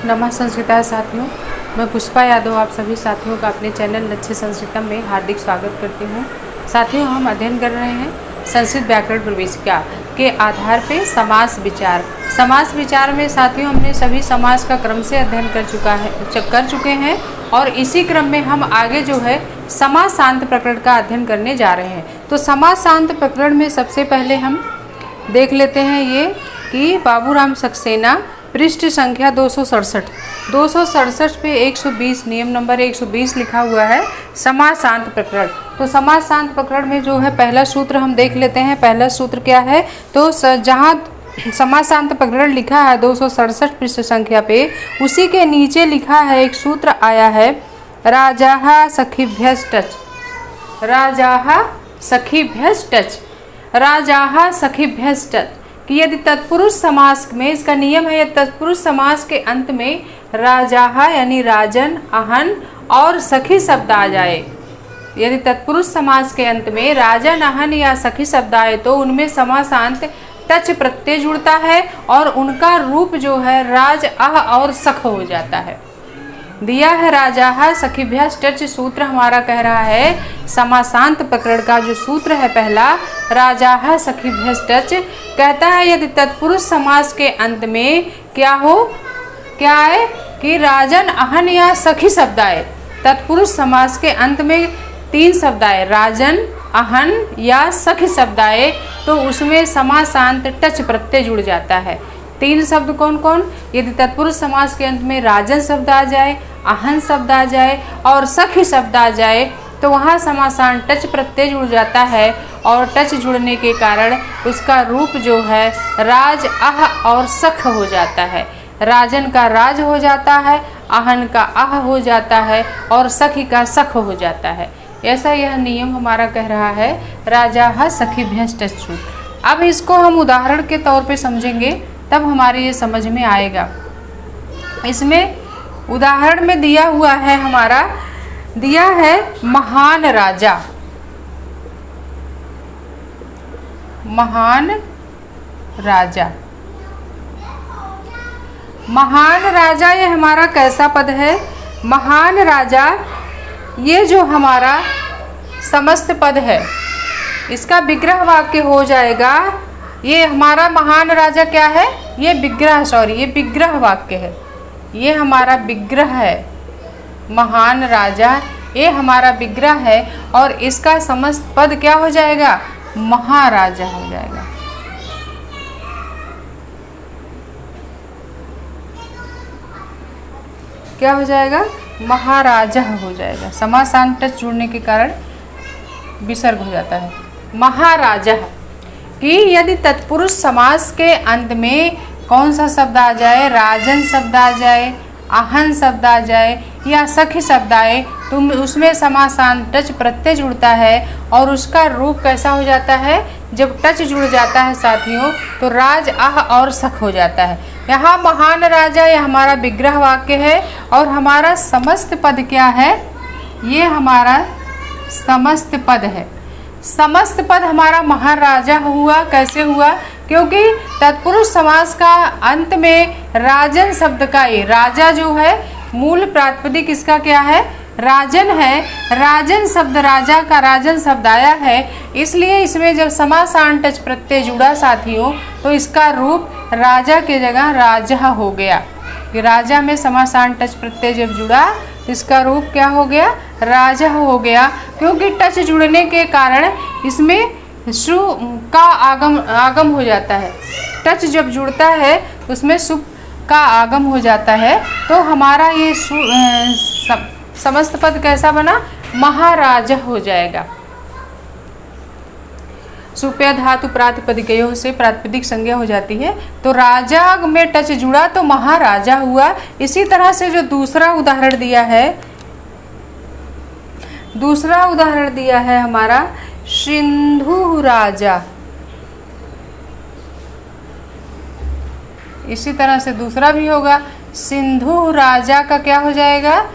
नमः संस्कृता साथियों, मैं पुष्पा यादव आप सभी साथियों का अपने चैनल लक्ष्य संस्कृतम में हार्दिक स्वागत करती हूँ। साथियों, हम अध्ययन कर रहे हैं संस्कृत व्याकरण प्रवेशिका के आधार पे समास विचार। समास विचार में साथियों हमने सभी समास का क्रम से अध्ययन कर चुके हैं और इसी क्रम में हम आगे जो है समासांत प्रकरण का अध्ययन करने जा रहे हैं। तो समासांत प्रकरण में सबसे पहले हम देख लेते हैं ये कि बाबूराम सक्सेना पृष्ठ संख्या 267 पे 120 नियम नंबर 120 लिखा हुआ है समासांत प्रकरण। तो समासांत प्रकरण में जो है पहला सूत्र हम देख लेते हैं। पहला सूत्र क्या है, तो जहाँ समासांत प्रकरण लिखा है 267 पृष्ठ संख्या पे, उसी के नीचे लिखा है एक सूत्र आया है राजाः सखिभ्यश्टच। राजाः सखिभ्यश्टच, राजाः सखिभ्यश्टच कि यदि तत्पुरुष समास में, इसका नियम है यदि तत्पुरुष समास के अंत में राजाः यानी राजन, अहन और सखी शब्द आ जाए, यदि तत्पुरुष समास के अंत में राजन, अहन या सखी शब्द आए तो उनमें समासांत टच प्रत्यय जुड़ता है और उनका रूप जो है राज, अह और सख हो जाता है। दिया है राजाः सखिभ्यश्च टच सूत्र हमारा कह रहा है समासांत प्रकरण का जो सूत्र है पहला राजाः सखिभ्यश्च टच कहता है यदि तत्पुरुष समास के अंत में क्या है कि राजन, अहन या सखी शब्द आए। तत्पुरुष समास के अंत में 3 शब्द आए, राजन, अहन या सखी शब्द आए, तो उसमें समासांत टच प्रत्यय जुड़ जाता है। 3 शब्द कौन कौन, यदि तत्पुरुष समास के अंत में राजन शब्द आ जाए, अहन शब्द आ जाए और सखी शब्द आ जाए तो वहाँ समासांत टच प्रत्यय जुड़ जाता है और टच जुड़ने के कारण उसका रूप जो है राज, अह और सख हो जाता है। राजन का राज हो जाता है, अहन का अह हो जाता है और सखी का सख हो जाता है। ऐसा यह नियम हमारा कह रहा है राजाः सखिभ्यश्च टच। अब इसको हम उदाहरण के तौर पे समझेंगे तब हमारे ये समझ में आएगा। इसमें उदाहरण में दिया हुआ है हमारा, दिया है महान राजा। महान राजा, महान राजा ये हमारा कैसा पद है, महान राजा ये जो हमारा समस्त पद है इसका विग्रह वाक्य हो जाएगा। ये हमारा महान राजा क्या है, ये विग्रह वाक्य है, ये हमारा विग्रह है। महान राजा ये हमारा विग्रह है और इसका समस्त पद क्या हो जाएगा, महाराजा हो जाएगा। क्या हो जाएगा, महाराजा हो जाएगा। समासांत टच जुड़ने के कारण विसर्ग हो जाता है। महाराजा कि यदि तत्पुरुष समास के अंत में कौन सा शब्द आ जाए, राजन शब्द आ जाए, अहन शब्द आ जाए या सखी शब्द आए तो उसमें समासांत टच प्रत्यय जुड़ता है और उसका रूप कैसा हो जाता है, जब टच जुड़ जाता है साथियों तो राज, अह और सख हो जाता है। यहाँ महान राजा यह हमारा विग्रह वाक्य है और हमारा समस्त पद क्या है, ये हमारा समस्त पद है। समस्त पद हमारा महाराजा हुआ। कैसे हुआ, क्योंकि तत्पुरुष समास का अंत में राजन शब्द का ही, राजा जो है मूल प्रातिपदिक इसका क्या है, राजन है। राजन शब्द, राजा का राजन शब्द आया है, इसलिए इसमें जब समासांत टच प्रत्यय जुड़ा साथियों तो इसका रूप राजा के जगह राजा हो गया। कि राजा में समासांत टच प्रत्यय जब जुड़ा तो इसका रूप क्या हो गया, राजा हो गया। क्योंकि टच जुड़ने के कारण इसमें सु का आगम हो जाता है। टच जब जुड़ता है उसमें सु का आगम हो जाता है तो हमारा ये समस्त पद कैसा बना, महाराजा हो जाएगा। सुप्या धातु प्रातिपदिकयों से प्रातिपदिक संज्ञा हो जाती है तो राजा में टच जुड़ा तो महाराजा हुआ। इसी तरह से जो दूसरा उदाहरण दिया है हमारा सिंधु राजा। इसी तरह से दूसरा भी होगा, सिंधु राजा का क्या हो जाएगा,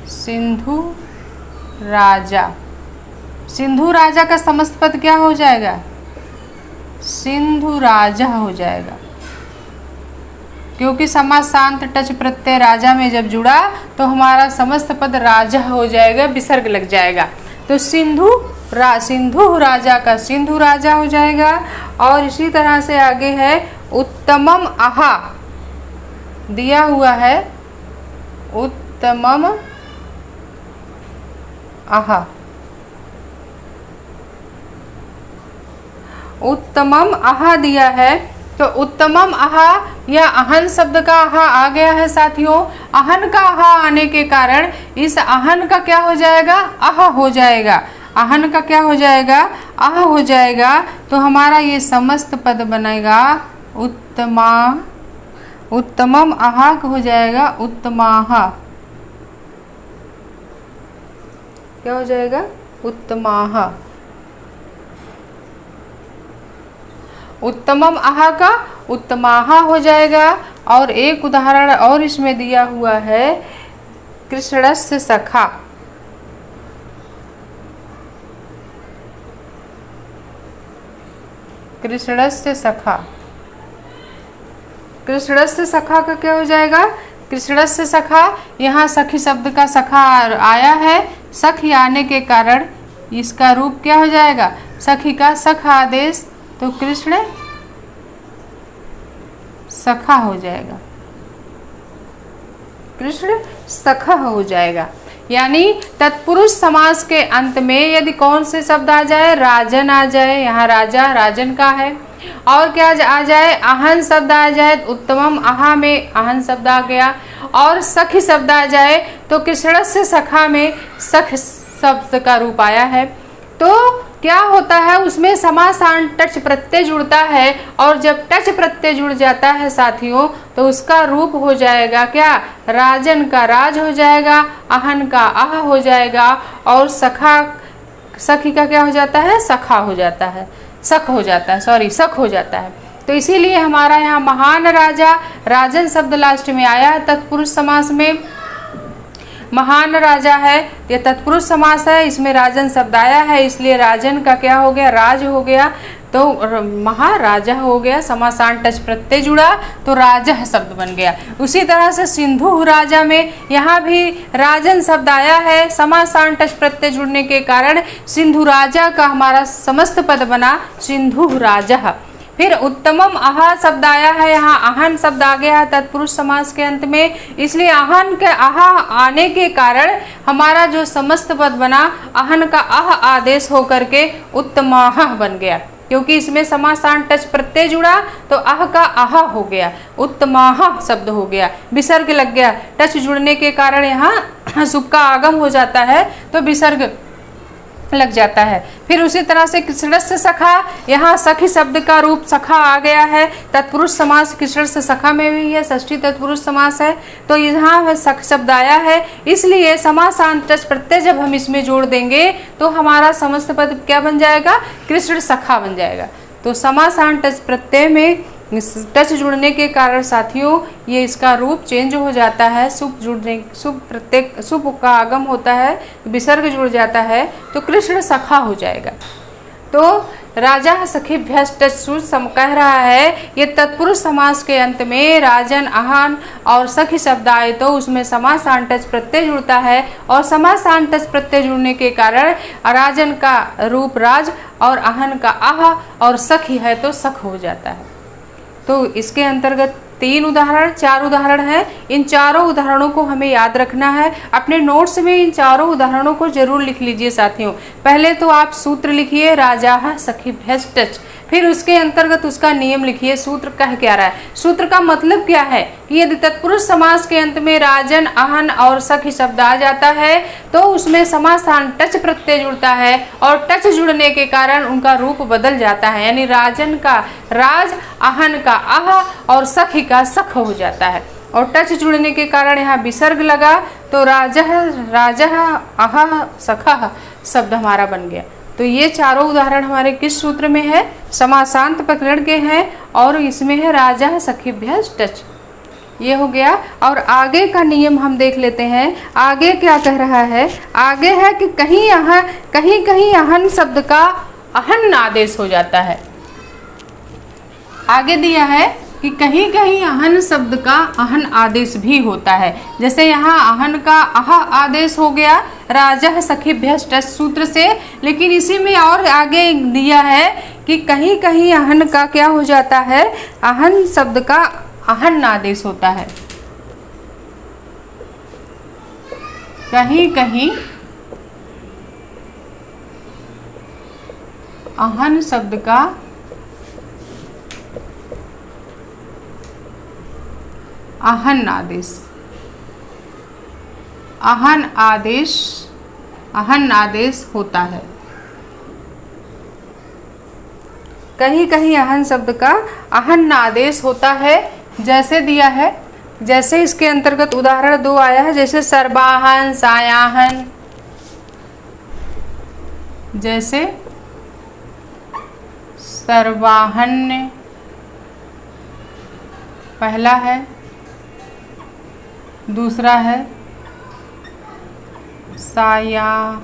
सिंधु राजा। सिंधु राजा का समस्त पद क्या हो जाएगा, सिंधु राजा हो जाएगा, क्योंकि समास शांत टच प्रत्यय राजा में जब जुड़ा तो हमारा समस्त पद राजा हो जाएगा, विसर्ग लग जाएगा। तो सिंधु राजा का सिंधु राजा हो जाएगा। और इसी तरह से आगे है उत्तमम आहा, दिया हुआ है उत्तमम आहा, उत्तमम आहा दिया है। तो उत्तमम आहा या अहन शब्द का आहा आ गया है साथियों। अहन का आहा आने के कारण इस अहन का क्या हो जाएगा, आहा हो जाएगा। अहन का क्या हो जाएगा, आहा हो जाएगा। तो हमारा ये समस्त पद बनेगा उत्तमम आहा हो जाएगा उत्तमाहा, क्या हो जाएगा, उत्तमाहा। उत्तमम आहा का उत्तमाहा हो जाएगा। और एक उदाहरण और इसमें दिया हुआ है कृष्णस्य सखा, कृष्णस्य सखा, कृष्णस्य सखा का क्या हो जाएगा, कृष्णस्य सखा। यहाँ सखी शब्द का सखा आया है, सखी आने के कारण इसका रूप क्या हो जाएगा, सखी का सख आदेश, तो कृष्ण सखा हो जाएगा, कृष्ण सखा हो जाएगा। यानी तत्पुरुष समास के अंत में यदि कौन से शब्द आ जाए, राजन आ जाए, यहाँ राजा राजन का है, और क्या आ जाए, आहन शब्द आ जाए, उत्तमम आहा में आहन शब्द आ गया, और सखी शब्द आ जाए तो कृष्णस्य सखा में सख शब्द का रूप आया है। तो क्या होता है, उसमें समासान टच प्रत्यय जुड़ता है, और जब टच प्रत्यय जुड़ जाता है साथियों तो उसका रूप हो जाएगा क्या, राजन का राज हो जाएगा, आहन का आह हो जाएगा, और सखी का क्या हो जाता है, सखा हो जाता है, सख हो जाता है, सॉरी सख हो जाता है। तो इसीलिए हमारा यहाँ महान राजा, राजन शब्द लास्ट में आया है तत्पुरुष समास में। महान राजा है, ये तत्पुरुष समास है, इसमें राजन शब्द आया है, इसलिए राजन का क्या हो गया, राज हो गया, तो महाराजा हो गया, समासान टच प्रत्यय जुड़ा तो राजा शब्द बन गया। उसी तरह से सिंधु राजा में यहाँ भी राजन शब्द आया है, समासान टच प्रत्यय जुड़ने के कारण सिंधु राजा का हमारा समस्त पद बना सिंधु राजा। फिर उत्तमम आहा शब्द आया है, यहाँ आहन शब्द आ गया है तत्पुरुष समास के अंत में, इसलिए आहन के आहा आने के कारण हमारा जो समस्त पद बना आहन का आह आदेश होकर के उत्तमाह बन गया, क्योंकि इसमें समासान टच प्रत्यय जुड़ा तो आह का आहा हो गया, उत्तमाह शब्द हो गया, विसर्ग लग गया। टच जुड़ने के कारण यहाँ सुख का आगम हो जाता है तो विसर्ग लग जाता है। फिर उसी तरह से कृष्णस्य सखा, यहाँ सखी शब्द का रूप सखा आ गया है, तत्पुरुष समास कृष्णस्य सखा में भी है, षष्ठी तत्पुरुष समास है, तो यहाँ सख शब्द आया है, इसलिए समासान टच प्रत्यय जब हम इसमें जोड़ देंगे तो हमारा समस्त पद क्या बन जाएगा, कृष्ण सखा बन जाएगा। तो समासान टच प्रत्यय में टच जुड़ने के कारण साथियों ये इसका रूप चेंज हो जाता है, सुप का आगम होता है, विसर्ग जुड़ जाता है तो कृष्ण सखा हो जाएगा। तो राजा सखीभ्य टच कह रहा है ये तत्पुरुष समास के अंत में राजन आहन और सखी शब्द आए तो उसमें समासान टच प्रत्यय जुड़ता है, और समासान टच प्रत्यय जुड़ने के कारण राजन का रूप राज और आहन का आह और सखी है तो सख हो जाता है। तो इसके अंतर्गत 3 उदाहरण 4 उदाहरण है, इन चारों उदाहरणों को हमें याद रखना है। अपने नोट्स में इन चारों उदाहरणों को जरूर लिख लीजिए साथियों। पहले तो आप सूत्र लिखिए राजा सखीभ्य टच, फिर उसके अंतर्गत उसका नियम लिखिए, सूत्र कह क्या रहा है। सूत्र का मतलब क्या है कि यदि तत्पुरुष समास के अंत में राजन आहन और सखी शब्द आ जाता है तो उसमें समासान टच प्रत्यय जुड़ता है, और टच जुड़ने के कारण उनका रूप बदल जाता है, यानी राजन का राज, आहन का आह और सखी का सख हो जाता है, और टच जुड़ने के कारण यहाँ विसर्ग लगा तो राजा आह सखा शब्द हमारा बन गया। तो ये चारों उदाहरण हमारे किस सूत्र में है, समासांत प्रकरण के हैं, और इसमें है राजा सखीभ्य टच, ये हो गया। और आगे का नियम हम देख लेते हैं, आगे क्या कह रहा है। आगे है कि कहीं कहीं आहन शब्द का अहन आदेश हो जाता है, आगे दिया है कि कहीं कहीं अहन शब्द का अहन आदेश भी होता है। जैसे यहाँ अहन का अह आदेश हो गया राजः सखीभ्यश्च सूत्र से, लेकिन इसी में और आगे दिया है कि कहीं कहीं अहन का क्या हो जाता है, अहन शब्द का अहन आदेश होता है। कहीं कहीं अहन शब्द का अहन आदेश, अहन आदेश होता है। कहीं कहीं अहन शब्द का अहन आदेश होता है। जैसे दिया है, जैसे इसके अंतर्गत उदाहरण 2 आया है, जैसे सर्वाहन सायाहन, जैसे सर्वाहन पहला है, दूसरा है सायाहन,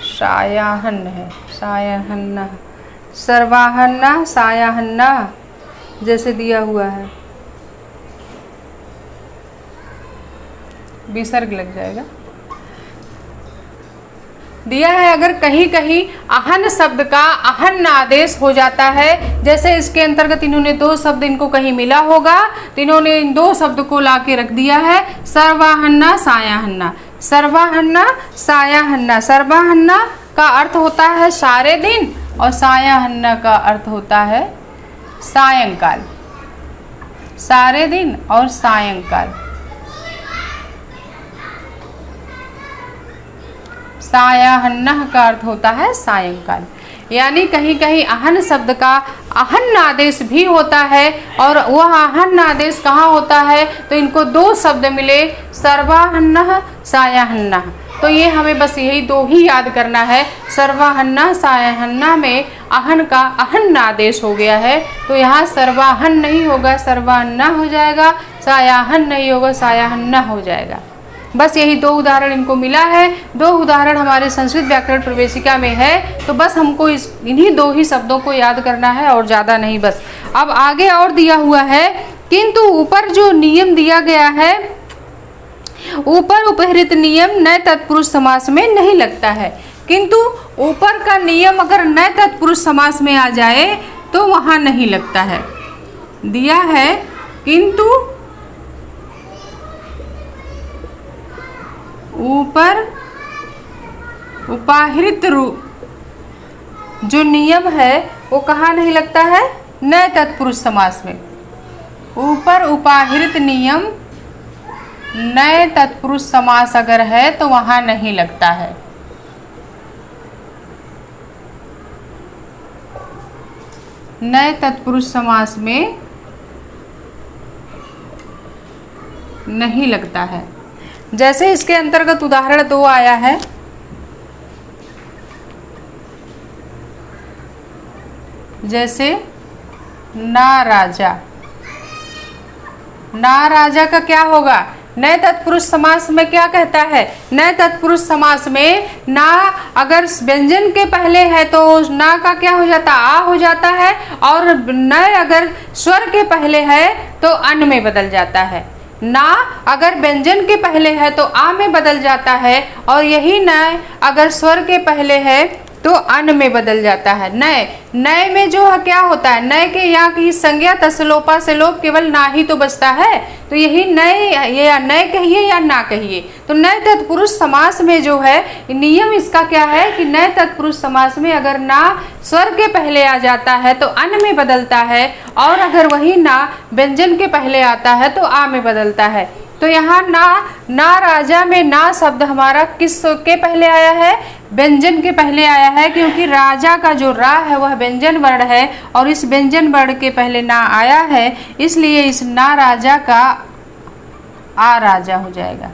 सायाहन है, सायाहन्ना, सर्वाहन्ना सायाहन्ना जैसे दिया हुआ है, विसर्ग लग जाएगा। दिया है अगर कहीं कहीं अहन शब्द का अहन आदेश हो जाता है, जैसे इसके अंतर्गत इन्होंने 2 शब्द इनको कहीं मिला होगा तो इन्होंने इन 2 शब्द को लाके रख दिया है, सर्वाहन्ना सायाहन्ना, सर्वाहन्ना सायाहन्ना। सर्वाहन्ना का अर्थ होता है सारे दिन और सायाहन्ना का अर्थ होता है सायंकाल, सारे दिन और सायंकाल। सायाहन्ना का अर्थ होता है सायंकाल। यानी कहीं कहीं अहन शब्द का अहन आदेश भी होता है, और वह अहन आदेश कहाँ होता है, तो इनको 2 शब्द मिले, सर्वाहन्ना सायाहन्ना। तो ये हमें बस यही 2 ही याद करना है। सर्वाहन्ना सायाहन्ना में अहन का अहन आदेश हो गया है, तो यहाँ सर्वाहन नहीं होगा, सर्वाहन्ना हो जाएगा, सायाहन नहीं होगा, सायाहन्ना हो जाएगा। बस यही 2 उदाहरण इनको मिला है। 2 उदाहरण हमारे संस्कृत व्याकरण प्रवेशिका में है, तो बस हमको इन्हीं 2 ही शब्दों को याद करना है और ज़्यादा नहीं। बस अब आगे और दिया हुआ है, किंतु ऊपर जो नियम दिया गया है, ऊपर उपहृत नियम नए तत्पुरुष समास में नहीं लगता है। किंतु ऊपर का नियम अगर नए तत्पुरुष समास में आ जाए तो वहाँ नहीं लगता है। दिया है किंतु ऊपर उपाहृत जो नियम है वो कहाँ नहीं लगता है, नए तत्पुरुष समास में। ऊपर उपाहृत नियम नए तत्पुरुष समास अगर है तो वहाँ नहीं लगता है। नए तत्पुरुष समास में नहीं लगता है। जैसे इसके अंतर्गत उदाहरण 2 आया है, जैसे ना राजा। ना राजा का क्या होगा, नए तत्पुरुष समास में क्या कहता है, नए तत्पुरुष समास में ना अगर व्यंजन के पहले है तो ना का क्या हो जाता, आ हो जाता है, और नए अगर स्वर के पहले है तो अन में बदल जाता है। ना अगर व्यंजन के पहले है तो आ में बदल जाता है, और यही नए अगर स्वर के पहले है तो अन में बदल जाता है। नए नए में जो है क्या होता है, नए के यहाँ की संज्ञा तसलोपा से लोप केवल ना ही तो बचता है, तो यही नए, या नए कहिए या ना कहिए। तो नए तत्पुरुष समास में जो है नियम इसका क्या है कि नए तत्पुरुष समास में अगर ना स्वर के पहले आ जाता है तो अन में बदलता है, और अगर वही ना व्यंजन के पहले आता है तो आ में बदलता है। तो यहाँ ना राजा में ना शब्द हमारा किस के पहले आया है, व्यंजन के पहले आया है, क्योंकि राजा का जो रा है वह व्यंजन वर्ण है और इस व्यंजन वर्ण के पहले ना आया है, इसलिए इस ना राजा का आ राजा हो जाएगा।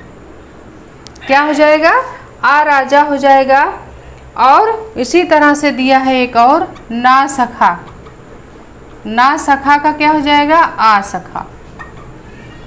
क्या हो जाएगा, आ राजा हो जाएगा। और इसी तरह से दिया है एक और, ना सखा। ना सखा का क्या हो जाएगा, आ सखा।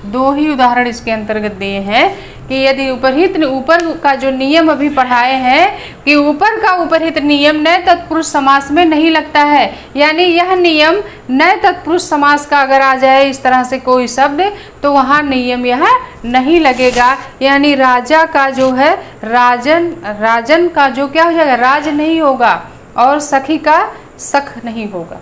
2 ही उदाहरण इसके अंतर्गत दिए हैं कि यदि उपरहित ऊपर का जो नियम अभी पढ़ाए हैं कि ऊपर का उपरहित नियम नए तत्पुरुष समास में नहीं लगता है, यानी यह नियम नए तत्पुरुष समास का अगर आ जाए इस तरह से कोई शब्द तो वहाँ नियम यह नहीं लगेगा, यानी राजा का जो है राजन का जो क्या हो जाएगा, राज नहीं होगा और सखी का सख नहीं होगा।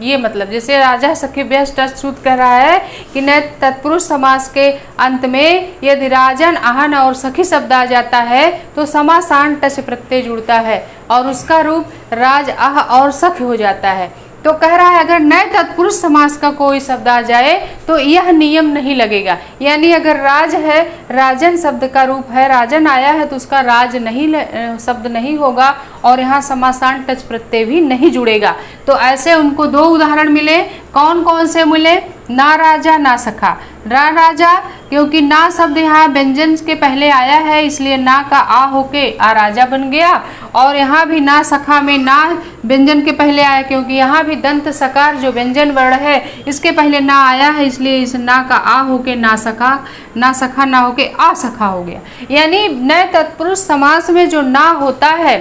ये मतलब जैसे राजा सखी व्यस्त टच सूत्र कह रहा है कि नए तत्पुरुष समास के अंत में यदि राजन आहन और सखी शब्द आ जाता है तो समासान टच प्रत्यय जुड़ता है और उसका रूप राज आह और सख हो जाता है। तो कह रहा है अगर नए तत्पुरुष समास का कोई शब्द आ जाए तो यह नियम नहीं लगेगा, यानी अगर राज है, राजन शब्द का रूप है, राजन आया है तो उसका राज नहीं शब्द नहीं होगा और यहाँ समासान टच प्रत्यय भी नहीं जुड़ेगा। तो ऐसे उनको दो उदाहरण मिले, कौन कौन से मिले, ना राजा ना सखा। ना राजा क्योंकि ना शब्द यहाँ व्यंजन के पहले आया है इसलिए ना का आ होके आ राजा बन गया, और यहाँ भी ना सखा में ना व्यंजन के पहले आया क्योंकि यहाँ भी दंत सकार जो व्यंजन वर्ण है इसके पहले ना आया है इसलिए इस ना का आ होके ना सखा ना होके आ सखा हो गया। यानी नए तत्पुरुष समास में जो ना होता है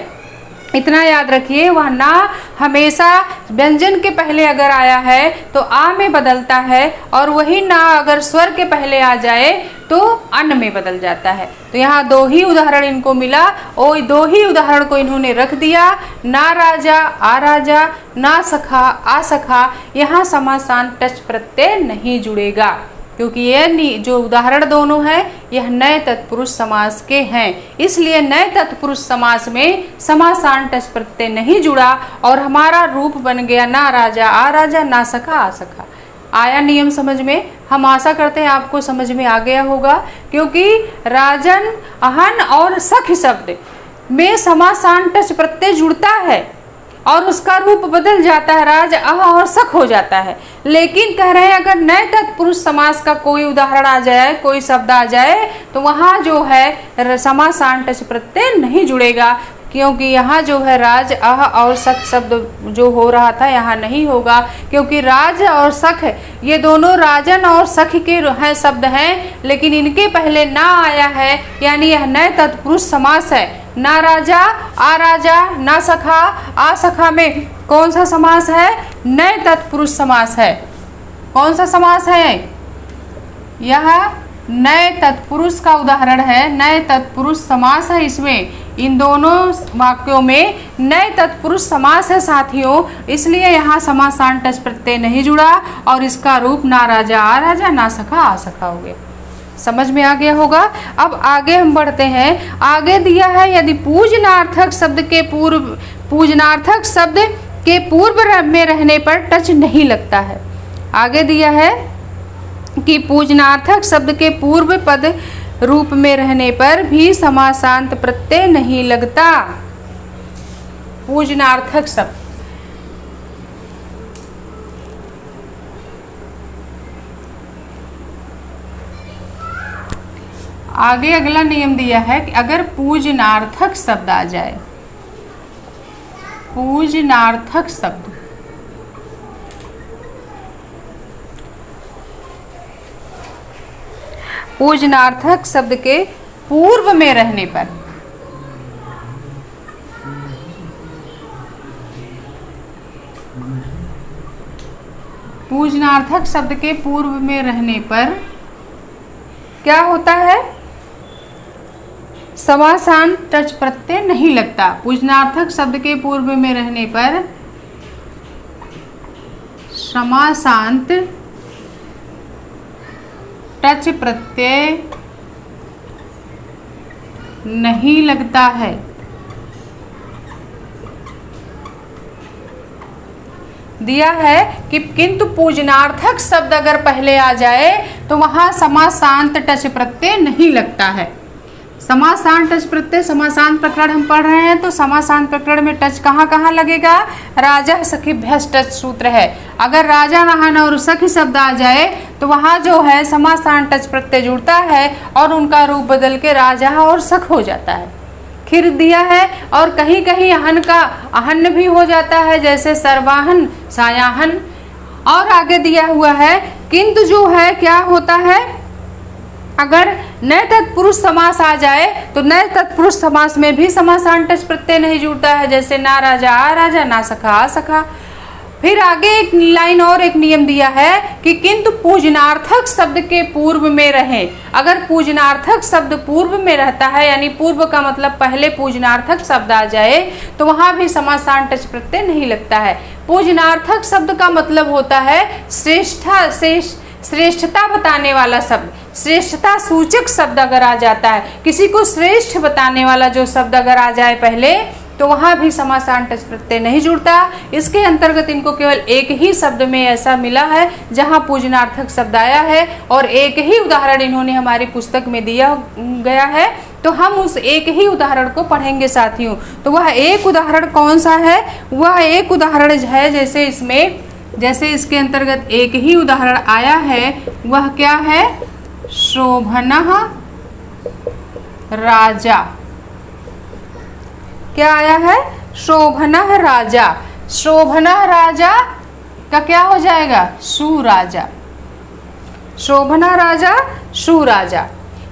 इतना याद रखिए, वह ना हमेशा व्यंजन के पहले अगर आया है तो आ में बदलता है और वही ना अगर स्वर के पहले आ जाए तो अन्न में बदल जाता है। तो यहाँ दो ही उदाहरण इनको मिला और दो ही उदाहरण को इन्होंने रख दिया, ना राजा आ राजा, ना सखा आ सखा। यहाँ समासान टच प्रत्यय नहीं जुड़ेगा क्योंकि ये जो उदाहरण दोनों हैं यह नए तत्पुरुष समास के हैं, इसलिए नए तत्पुरुष समास में समासान टच प्रत्यय नहीं जुड़ा और हमारा रूप बन गया ना राजा आ राजा, ना सखा आ सखा। आया नियम समझ में? हम आशा करते हैं आपको समझ में आ गया होगा, क्योंकि राजन अहन और सख शब्द में समासान टच प्रत्यय जुड़ता है और उसका रूप बदल जाता है, राज आह और सख हो जाता है। लेकिन कह रहे हैं अगर नए तत्पुरुष समास का कोई उदाहरण आ जाए, कोई शब्द आ जाए तो वहाँ जो है समासान टच प्रत्यय नहीं जुड़ेगा, क्योंकि यहाँ जो है राज आह और सख शब्द जो हो रहा था यहाँ नहीं होगा, क्योंकि राज और सख ये दोनों राजन और सख के हैं शब्द हैं, लेकिन इनके पहले ना आया है, यानी यह नए तत्पुरुष समास है। ना राजा आ राजा, ना सखा आ सखा में कौन सा समास है? नए तत्पुरुष समास है। कौन सा समास है? यह नए तत्पुरुष का उदाहरण है, नए तत्पुरुष समास है। इसमें इन दोनों वाक्यों में नए तत्पुरुष समास है साथियों, इसलिए यहाँ समासान टच प्रत्यय नहीं जुड़ा और इसका रूप ना राजा आ राजा, ना सखा आ सखा हो गया। समझ में आ गया होगा। अब आगे हम बढ़ते हैं। आगे दिया है यदि पूजनार्थक शब्द के पूर्व में रहने पर टच नहीं लगता है। आगे दिया है कि पूजनार्थक शब्द के पूर्व पद रूप में रहने पर भी समासांत प्रत्यय नहीं लगता। पूजनार्थक शब्द आगे अगला नियम दिया है कि अगर पूजनार्थक शब्द आ जाए, पूजनार्थक शब्द पूजनार्थक शब्द के पूर्व में रहने पर पूजनार्थक शब्द के पूर्व में रहने पर क्या होता है? समासान टच प्रत्यय नहीं लगता। पूजनार्थक शब्द के पूर्व में रहने पर समासांत टच प्रत्यय नहीं लगता है। दिया है कि किंतु पूजनार्थक शब्द अगर पहले आ जाए तो वहां समासांत टच प्रत्यय नहीं लगता है। समासांत टच प्रत्यय, समासांत प्रकरण हम पढ़ रहे हैं तो समासांत प्रकरण में टच कहाँ कहाँ लगेगा? राजा सखी भ्यस टच सूत्र है। अगर राजा नहान और सखी शब्द आ जाए तो वहाँ जो है समासांत टच प्रत्यय जुड़ता है और उनका रूप बदल के राजा और सख हो जाता है। खिर दिया है और कहीं कहीं अहन का अहन भी हो जाता है, जैसे सर्वाहन सायाहन। और आगे दिया हुआ है किंतु जो है क्या होता है? अगर नए तत्पुरुष समास आ जाए तो नए तत्पुरुष समास में भी समासांत टच प्रत्यय नहीं जुड़ता है, जैसे ना राजा आ राजा, ना सखा आ सखा। फिर आगे एक लाइन और एक नियम दिया है कि किंतु पूजनार्थक शब्द के पूर्व में रहे। अगर पूजनार्थक शब्द पूर्व में रहता है, यानी पूर्व का मतलब पहले पूजनार्थक शब्द आ जाए, तो वहां भी समासांत टच प्रत्यय नहीं लगता है। पूजनार्थक शब्द का मतलब होता है श्रेष्ठता बताने वाला शब्द, श्रेष्ठता सूचक शब्द अगर आ जाता है, किसी को श्रेष्ठ बताने वाला जो शब्द अगर आ जाए पहले, तो वहां भी समासांत टच प्रत्यय नहीं जुड़ता। इसके अंतर्गत इनको केवल एक ही शब्द में ऐसा मिला है जहां पूजनार्थक शब्द आया है, और एक ही उदाहरण इन्होंने हमारी पुस्तक में दिया गया है, तो हम उस एक ही उदाहरण को पढ़ेंगे साथियों। तो वह एक उदाहरण कौन सा है? वह एक उदाहरण है जैसे इसके अंतर्गत एक ही उदाहरण आया है, वह क्या है? शोभनः राजा। क्या आया है? शोभनः राजा। शोभनः राजा का क्या हो जाएगा? सुराजा। शोभना राजा, सुराजा।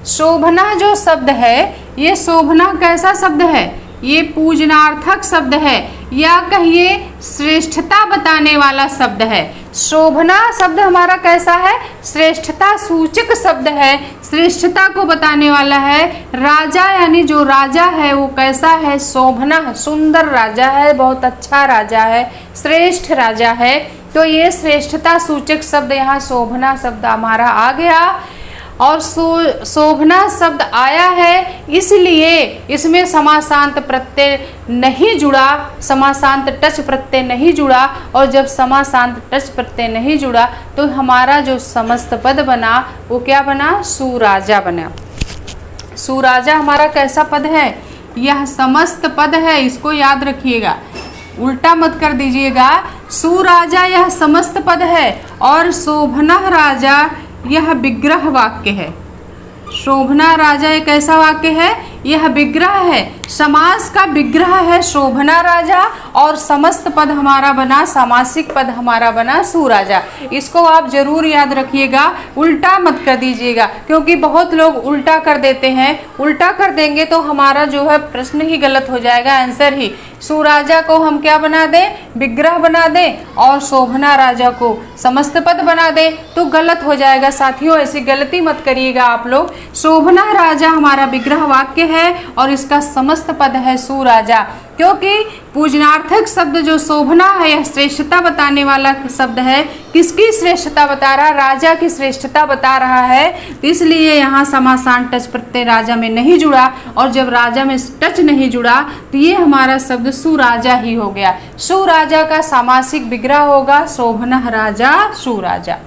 शोभना जो शब्द है, ये शोभना कैसा शब्द है? ये पूजनार्थक शब्द है, या कहिए श्रेष्ठता बताने वाला शब्द है। शोभना शब्द हमारा कैसा है? श्रेष्ठता सूचक शब्द है, श्रेष्ठता को बताने वाला है। राजा यानी जो राजा है वो कैसा है? शोभना, सुंदर राजा है, बहुत अच्छा राजा है, श्रेष्ठ राजा है। तो ये श्रेष्ठता सूचक शब्द यहाँ शोभना शब्द हमारा आ गया, और शोभना शब्द आया है, इसलिए इसमें समासांत प्रत्यय नहीं जुड़ा, समासांत टच प्रत्यय नहीं जुड़ा। और जब समासांत टच प्रत्यय नहीं जुड़ा तो हमारा जो समस्त पद बना वो क्या बना? सुराजा बना। सुराजा हमारा कैसा पद है? यह समस्त पद है, इसको याद रखिएगा, उल्टा मत कर दीजिएगा। सुराजा यह समस्त पद है, और शोभना राजा यह विग्रह वाक्य है। शोभना राजा एक ऐसा वाक्य है, यह विग्रह है, समास का विग्रह है शोभना राजा, और समस्त पद हमारा बना, सामासिक पद हमारा बना सुराजा। इसको आप जरूर याद रखिएगा, उल्टा मत कर दीजिएगा, क्योंकि बहुत लोग उल्टा कर देते हैं। उल्टा कर देंगे तो हमारा जो है प्रश्न ही गलत हो जाएगा, आंसर ही। सुराजा को हम क्या बना दें? विग्रह बना दें, और शोभना राजा को समस्त पद बना दें, तो गलत हो जाएगा साथियों। ऐसी गलती मत करिएगा आप लोग। शोभना राजा हमारा विग्रह वाक्य है, और इसका समस्त पद है सुराजा, क्योंकि पूजनार्थक शब्द जो शोभना है यह श्रेष्ठता बताने वाला शब्द है। किसकी श्रेष्ठता बता रहा? राजा की श्रेष्ठता बता रहा है, तो इसलिए यहाँ समासांत टच प्रत्यय राजा में नहीं जुड़ा, और जब राजा में टच नहीं जुड़ा तो ये हमारा शब्द सुराजा ही हो गया। सुराजा का सामासिक विग्रह होगा शोभना राजा, सुराजा।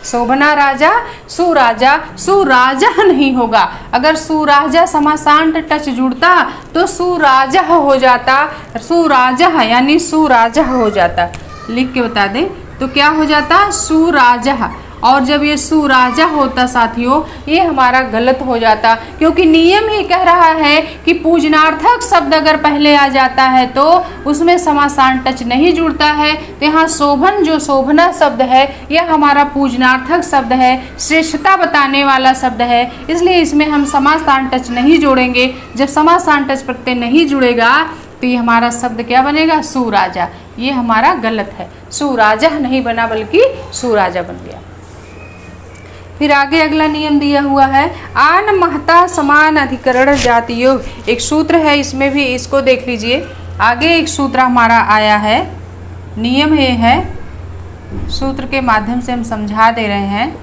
शोभना राजा, सुराजा, सुराजा नहीं होगा। अगर सुराजा समासांत टच जुड़ता तो सुराजा हो जाता, सुराजा यानी सुराजा हो जाता। लिख के बता दें तो क्या हो जाता? सुराजा। और जब ये सुराजा होता साथियों, ये हमारा गलत हो जाता, क्योंकि नियम ही कह रहा है कि पूजनार्थक शब्द अगर पहले आ जाता है तो उसमें समासांत टच नहीं जुड़ता है। तो यहाँ शोभन जो शोभना शब्द है यह हमारा पूजनार्थक शब्द है, श्रेष्ठता बताने वाला शब्द है, इसलिए इसमें हम समासांत टच नहीं जोड़ेंगे। जब समासांत टच प्रत्यय नहीं जुड़ेगा तो ये हमारा शब्द क्या बनेगा? सुराजा। ये हमारा गलत है, सुराजा नहीं बना बल्कि सुराजा बन गया। फिर आगे अगला नियम दिया हुआ है, आन महता समान अधिकरण जातियों। एक सूत्र है, इसमें भी इसको देख लीजिए। आगे एक सूत्र हमारा आया है, नियम ये है, सूत्र के माध्यम से हम समझा दे रहे हैं।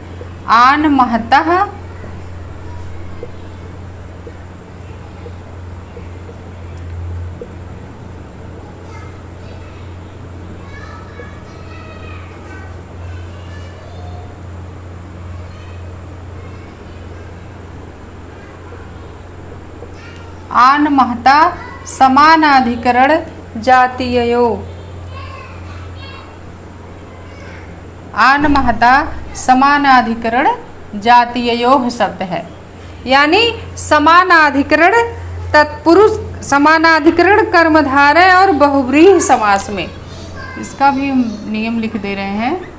आन महता आन महता समानाधिकरण जातीयो। आन महता समानाधिकरण जातीयो शब्द है, यानी समानाधिकरण तत्पुरुष, समानाधिकरण कर्मधारय और बहुव्रीहि समास में। इसका भी हम नियम लिख दे रहे हैं।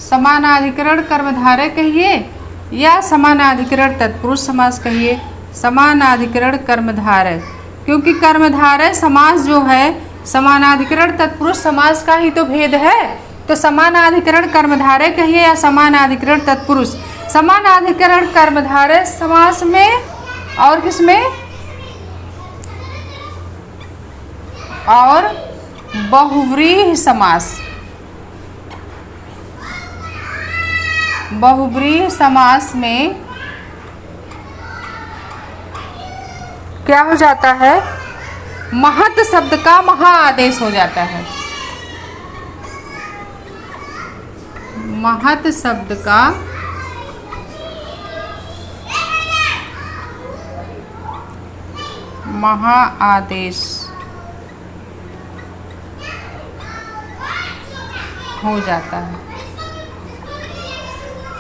समानाधिकरण कर्मधारय कहिए या समानाधिकरण तत्पुरुष समास कहिए? समानाधिकरण कर्मधारय, क्योंकि कर्मधारय समास जो है समानाधिकरण तत्पुरुष समास का ही तो भेद है। तो समानाधिकरण कर्मधारय कहिए या समानाधिकरण तत्पुरुष? समानाधिकरण कर्मधारय समास में और किसमें? और बहुव्रीहि समास। बहुव्रीहि समास में क्या हो जाता है? महत् शब्द का महा आदेश हो जाता है। महत् शब्द का महा आदेश हो जाता है।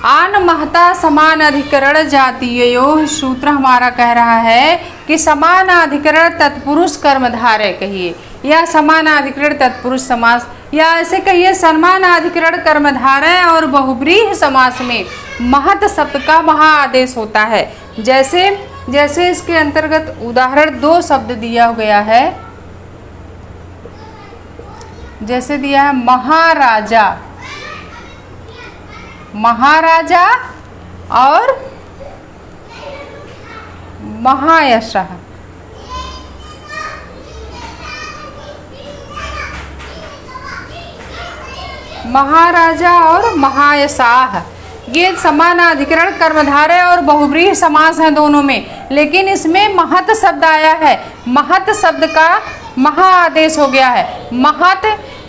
आन महता समान अधिकरण जातीयों, सूत्र हमारा कह रहा है कि समानाधिकरण तत्पुरुष कर्मधारय कहिए या समानाधिकरण तत्पुरुष समास, या ऐसे कहिए समानाधिकरण कर्मधारय और बहुव्रीहि समास में महत् शब्द का महा आदेश होता है। जैसे जैसे इसके अंतर्गत उदाहरण 2 शब्द दिया गया है, जैसे दिया है महाराजा, महाराजा और महायशः। महाराजा और महायशाह ये समानाधिकरण कर्मधारय और बहुव्रीहि समास हैं दोनों में, लेकिन इसमें महत् शब्द आया है। महत् शब्द का महा आदेश हो गया है।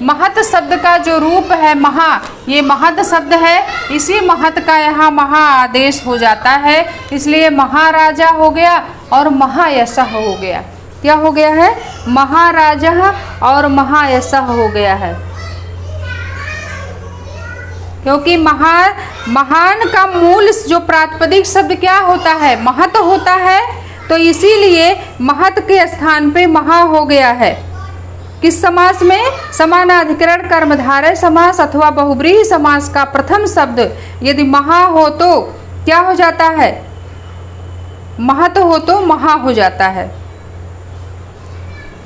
महत् शब्द का जो रूप है महा, ये महत् शब्द है, इसी महत् का यहाँ महा आदेश हो जाता है, इसलिए महाराजा हो गया और महायशः हो गया। क्या हो गया है? महाराजा और महायशः हो गया है, क्योंकि महान का मूल जो प्रातिपदिक शब्द क्या होता है? महत् होता है, तो इसीलिए महत् के स्थान पे महा हो गया है। किस समास में? समानाधिकरण कर्मधारय समास अथवा बहुव्रीहि समास का प्रथम शब्द यदि महा हो तो क्या हो जाता है? महत् हो तो महा हो जाता है।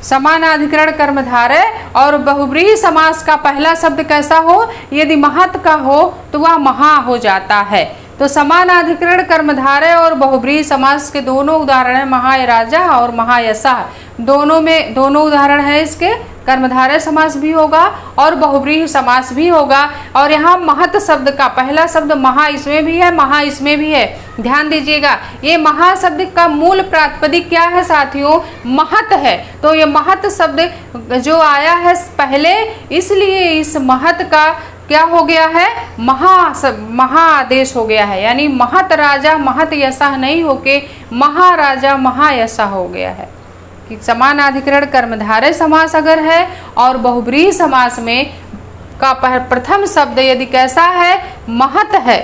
समानाधिकरण कर्मधारय और बहुव्रीहि समास का पहला शब्द कैसा हो? यदि महत् का हो तो वह महा हो जाता है। तो समानाधिकरण कर्मधारय और बहुव्रीहि समास के दोनों उदाहरण हैं, महाराजा और महायशः। दोनों उदाहरण है इसके। कर्मधारय समास भी होगा और बहुव्रीहि समास भी होगा। और यहाँ महत् शब्द का पहला शब्द महा इसमें भी है, महा इसमें भी है। ध्यान दीजिएगा, ये महा शब्द का मूल प्रातिपदिक क्या है साथियों? महत् है। तो ये महत् शब्द जो आया है पहले, इसलिए इस महत् का क्या हो गया है? महा आदेश हो गया है। यानी महत् राजा महत् यशः नहीं होके महाराजा महायशः हो गया है। कि समानाधिकरण कर्मधारय समास अगर है और बहुव्रीहि समास में का प्रथम शब्द यदि कैसा है? महत् है।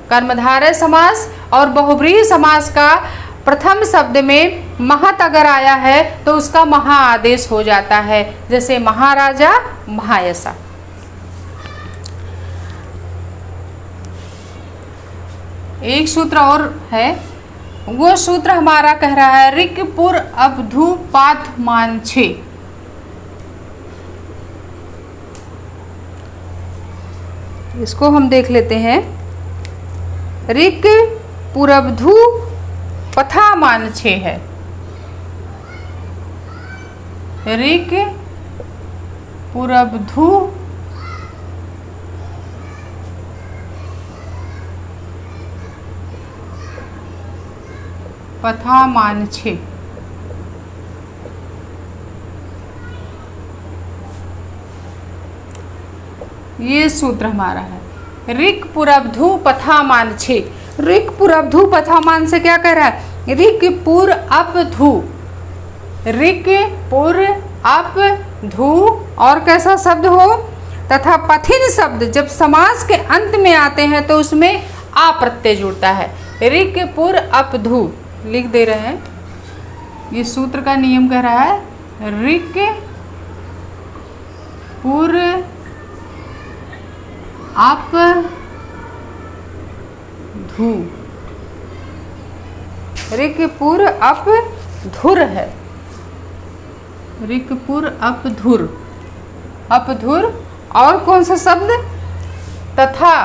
कर्मधारय समास और बहुव्रीहि समास का प्रथम शब्द में महत् अगर आया है तो उसका महा आदेश हो जाता है, जैसे महाराजा महायशः। एक सूत्र और है, वो सूत्र हमारा कह रहा है ऋक् पुर अवधू पाथ मान छे। इसको हम देख लेते हैं। ऋक् पुरवधू पथा मान छे है। ऋक् पुरवधू पथा मान छे। ये सूत्र हमारा है ऋक् पुरवधू पथा मान छे। ऋक् पुरवधू पथा मान से क्या कह रहा है? ऋक् पुर अपधू, ऋक् पुर अपधू और कैसा शब्द हो? तथा पथिन शब्द जब समास के अंत में आते हैं तो उसमें आ प्रत्यय जुड़ता है। ऋक् पुर अपधू लिख दे रहे हैं। ये सूत्र का नियम कह रहा है ऋक् पुर अपधू धू। ऋकपुर अप धुर है। ऋकपुर अप धुर, अप धुर। और कौन सा शब्द? तथा।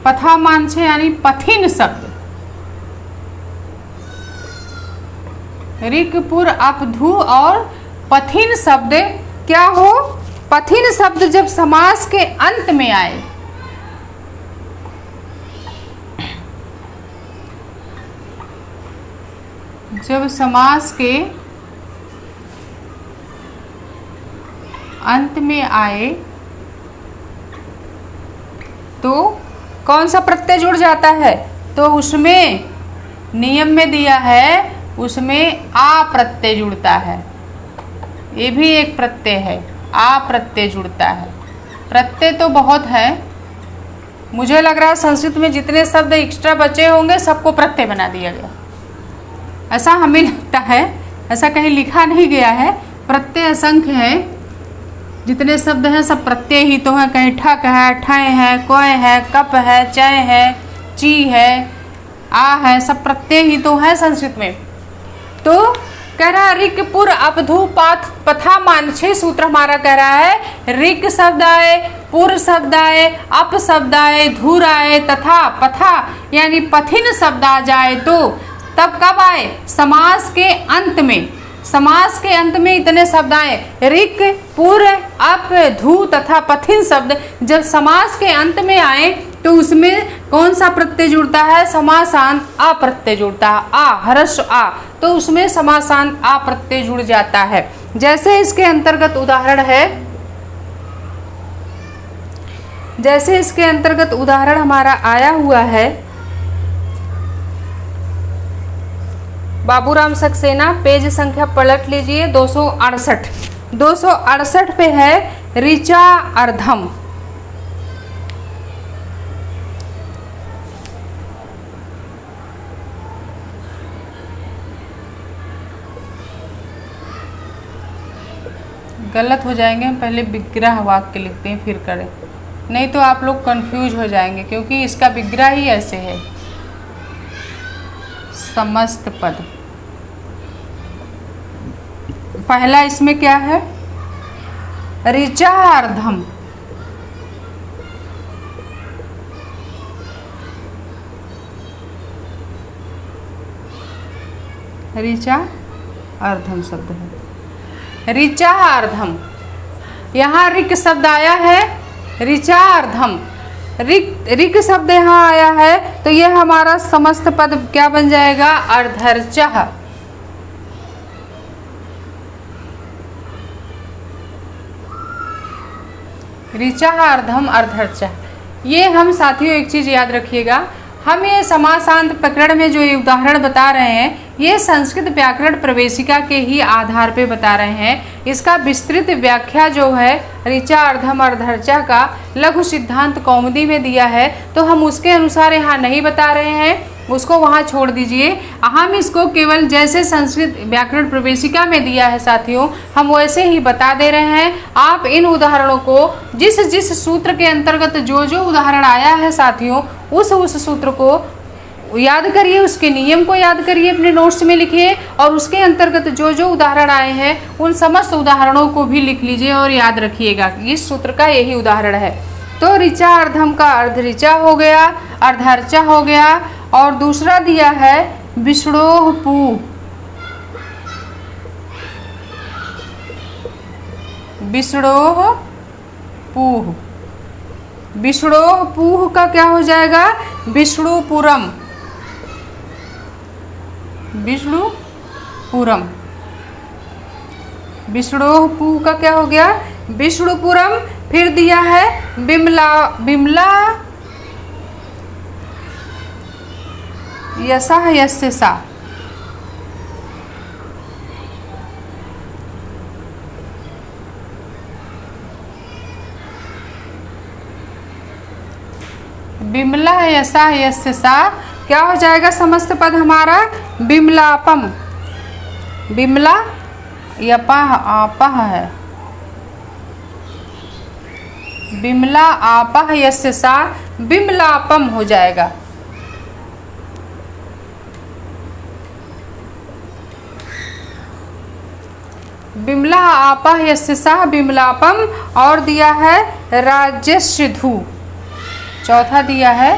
पथा मानछे यानी पथिन शब्द। ऋकपुर अप धू और पथिन शब्द क्या हो? पथिन शब्द जब समास के अंत में आए, जब समास के अंत में आए तो कौन सा प्रत्यय जुड़ जाता है? तो उसमें नियम में दिया है, उसमें आ प्रत्यय जुड़ता है। ये भी एक प्रत्यय है, आ प्रत्यय जुड़ता है। प्रत्यय तो बहुत है, मुझे लग रहा है संस्कृत में जितने शब्द एक्स्ट्रा बचे होंगे सबको प्रत्यय बना दिया गया, ऐसा हमें लगता है। ऐसा कहीं लिखा नहीं गया है। प्रत्यय असंख्य है, जितने शब्द हैं सब प्रत्यय ही तो हैं। कहीं ठक है, ठय है, कोय है, कप है, चय है, ची है, आ है, सब प्रत्यय ही तो है संस्कृत में। तो कह रहा है ऋकपुर अपधु पथा मानछे। सूत्र हमारा कह रहा है ऋक शब्द आए, पुर शब्द आए, अप शब्द आए, धुर आए तथा पथा यानी पथिन शब्द आ जाए तो तब कब आए? समास के अंत में। समास के अंत में इतने शब्द आए, ऋक, पुर, अप, धू तथा पथिन शब्द जब समास के अंत में आए तो उसमें कौन सा प्रत्यय जुड़ता है? समासांत आ प्रत्यय जुड़ता है। आ, हर्ष आ, तो उसमें समासांत आ प्रत्यय जुड़ जाता है। जैसे इसके अंतर्गत उदाहरण है, जैसे इसके अंतर्गत उदाहरण हमारा आया हुआ है, बाबूराम सक्सेना, पेज संख्या पलट लीजिए 268। 268 पे है ऋचा अर्धम। गलत हो जाएंगे, हम पहले विग्रह वाक्य लिखते हैं फिर करें, नहीं तो आप लोग कंफ्यूज हो जाएंगे क्योंकि इसका विग्रह ही ऐसे है। समस्त पद पहला इसमें क्या है? ऋचा अर्धम। ऋचा अर्धम शब्द है। ऋचा अर्धम, यहाँ ऋक शब्द आया है, ऋचा अर्धम। ऋक शब्द यहाँ आया है तो ये हमारा समस्त पद क्या बन जाएगा? अर्धर्चः। ऋचा अर्धम अर्धर्चः। ये हम साथियों एक चीज याद रखिएगा, हम ये समासांत प्रकरण में जो ये उदाहरण बता रहे हैं ये संस्कृत व्याकरण प्रवेशिका के ही आधार पे बता रहे हैं। इसका विस्तृत व्याख्या जो है ऋचा अर्धम अर्धर्चा का लघु सिद्धांत कौमुदी में दिया है, तो हम उसके अनुसार यहाँ नहीं बता रहे हैं, उसको वहाँ छोड़ दीजिए। हम इसको केवल जैसे संस्कृत व्याकरण प्रवेशिका में दिया है साथियों, हम वैसे ही बता दे रहे हैं। आप इन उदाहरणों को जिस जिस सूत्र के अंतर्गत जो जो उदाहरण आया है साथियों, उस सूत्र को याद करिए, उसके नियम को याद करिए, अपने नोट्स में लिखिए और उसके अंतर्गत जो जो उदाहरण आए हैं उन समस्त उदाहरणों को भी लिख लीजिए और याद रखिएगा कि इस सूत्र का यही उदाहरण है। तो ऋचा अर्धम का अर्ध ऋचा हो गया, अर्धर्चा हो गया, और दूसरा दिया है विष्णोह पूह। विष्णोह पूह, विष्णोह पूह का क्या हो जाएगा? विष्णुपुरम। विष्णुपुरम, विष्णोह पूह का क्या हो गया? विष्णुपुरम। फिर दिया है बिमला, बिमला यसा यस्य सा। बिमला यसा यस्य सा क्या हो जाएगा? समस्त पद हमारा बिमलापम। बिमला यपह आपह है, बिमला आपः यस्य सा बिमलापम हो जाएगा। बिमला आपः यस्य सा बिमलापम। और दिया है राज्यस्य धू। चौथा दिया है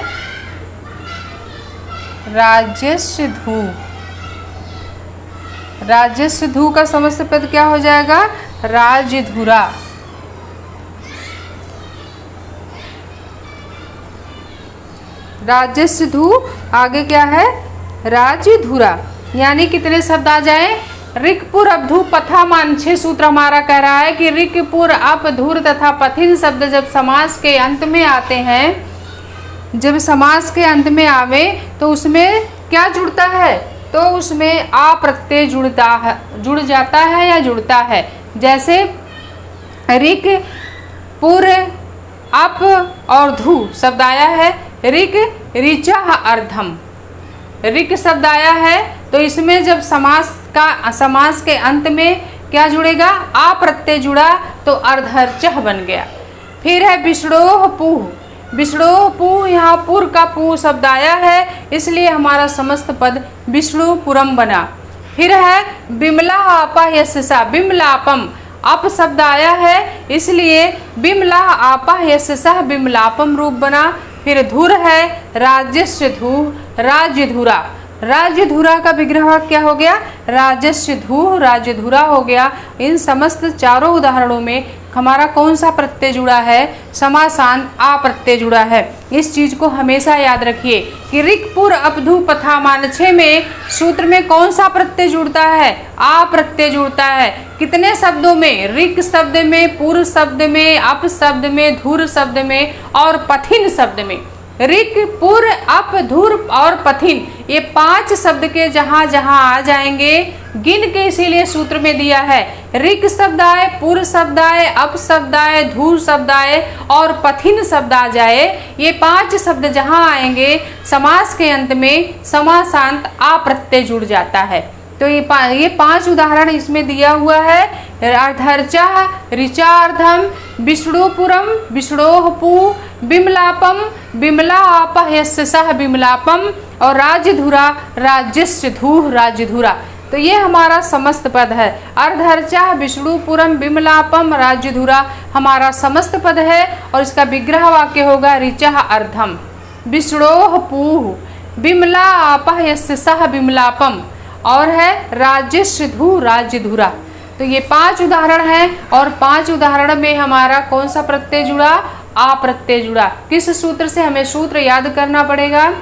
राज्यस्य धू। राज्यस्य धू का समस्त पद क्या हो जाएगा? राज्यधुरा। राज्यस्य धू आगे क्या है? राज्यधुरा। यानी कितने शब्द आ जाए? ऋक्पुर अपधू पथा मान। 6 सूत्र हमारा कह रहा है कि ऋक्पुर अप धुर तथा पथिन शब्द जब समास के अंत में आते हैं, जब समास के अंत में आवे तो उसमें क्या जुड़ता है? तो उसमें आ प्रत्यय जुड़ जाता है या जुड़ता है। जैसे ऋक पुर अप और धू शब्द आया है। ऋक ऋचा अर्धम। ऋक शब्द आया है तो इसमें जब समास के अंत में क्या जुड़ेगा? आ प्रत्यय जुड़ा तो अर्धर्चः बन गया। फिर है विष्णोह पुह। विष्णोह पुह, यहाँ पुर का पुह शब्द आया है इसलिए हमारा समस्त पद विष्णुपुरम बना। फिर है बिमला आपः यस्य सा बिमलापम। अप शब्द आया है इसलिए बिमला आपः यस्य सा बिमलापम रूप बना। फिर धुर है राज्यस्य धू राज्यधुरा। राज्यधुरा का विग्रह क्या हो गया? राज्यस्य धू राज्यधुरा हो गया। इन समस्त चारों उदाहरणों में हमारा कौन सा प्रत्यय जुड़ा है? समासांत आ प्रत्यय जुड़ा है। इस चीज को हमेशा याद रखिए कि ऋक्पुर अपधू पथा मान 6 में सूत्र में कौन सा प्रत्यय जुड़ता है? आ प्रत्यय जुड़ता है। कितने शब्दों में? ऋक शब्द में, पुर शब्द में, अप शब्द में, धुर शब्द में और पथिन शब्द में। ऋक पुर अप धुर और पथिन, ये 5 शब्द के जहां जहां आ जाएंगे गिन के इसीलिए सूत्र में दिया है। ऋक शब्द आए, पुर शब्द आए, अप शब्द आए, धुर शब्द आए और पथिन शब्द आ जाए, ये 5 शब्द जहां आएंगे समास के अंत में समासांत आ प्रत्यय जुड़ जाता है। तो ये 5 उदाहरण इसमें दिया हुआ है। अर्धर्चा ऋचार्धम, विष्णुपुरम, विष्णोह पु, बिमलापम, बिमला आपः यस्य सः बिमलापम और राज्यधुरा राज्यस्य धूः राज्यधुरा। तो ये हमारा समस्त पद है। अर्धर्चा विष्णुपुरम बिमलापम राज्यधुरा हमारा समस्त पद है और इसका विग्रह वाक्य होगा ऋचा अर्धम, विष्णोह पूः, बिमला आपः यस्य सः बिमलापम और है राज्यस्य धू राज्यधुरा। तो ये 5 उदाहरण हैं और 5 उदाहरण में हमारा कौन सा प्रत्यय जुड़ा? आ प्रत्यय जुड़ा। किस सूत्र से? हमें सूत्र याद करना पड़ेगा।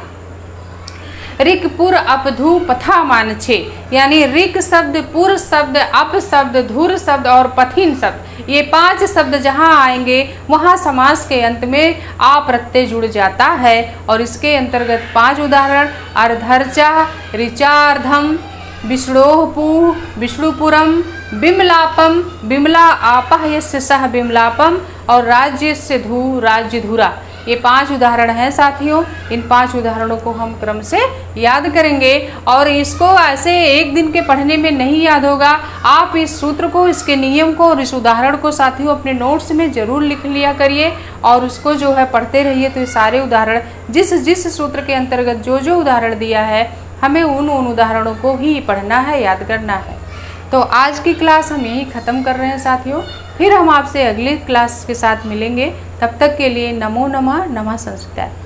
ऋक पुर अपधु पथा मान 6, यानी ऋक शब्द, पुर शब्द, अप शब्द, धुर शब्द और पथिन शब्द, ये 5 शब्द जहाँ आएंगे वहाँ समास के अंत में आ प्रत्यय जुड़ जाता है। और इसके अंतर्गत 5 उदाहरण अर्धर्चा, ऋचार्धम, विष्णोहपु, विष्णुपुरम, बिमलापम, बिमला आपः यस्य सः बिमलापम और राज्यस्य धू राज्यधुरा, ये 5 उदाहरण हैं साथियों। इन 5 उदाहरणों को हम क्रम से याद करेंगे और इसको ऐसे एक दिन के पढ़ने में नहीं याद होगा। आप इस सूत्र को, इसके नियम को और इस उदाहरण को साथियों अपने नोट्स में ज़रूर लिख लिया करिए और उसको जो है पढ़ते रहिए। तो ये सारे उदाहरण जिस जिस सूत्र के अंतर्गत जो जो उदाहरण दिया है हमें उन उदाहरणों को ही पढ़ना है, याद करना है। तो आज की क्लास हम यहीं ख़त्म कर रहे हैं साथियों। फिर हम आपसे अगली क्लास के साथ मिलेंगे। तब तक के लिए नमो नमः, नमः संस्कृत।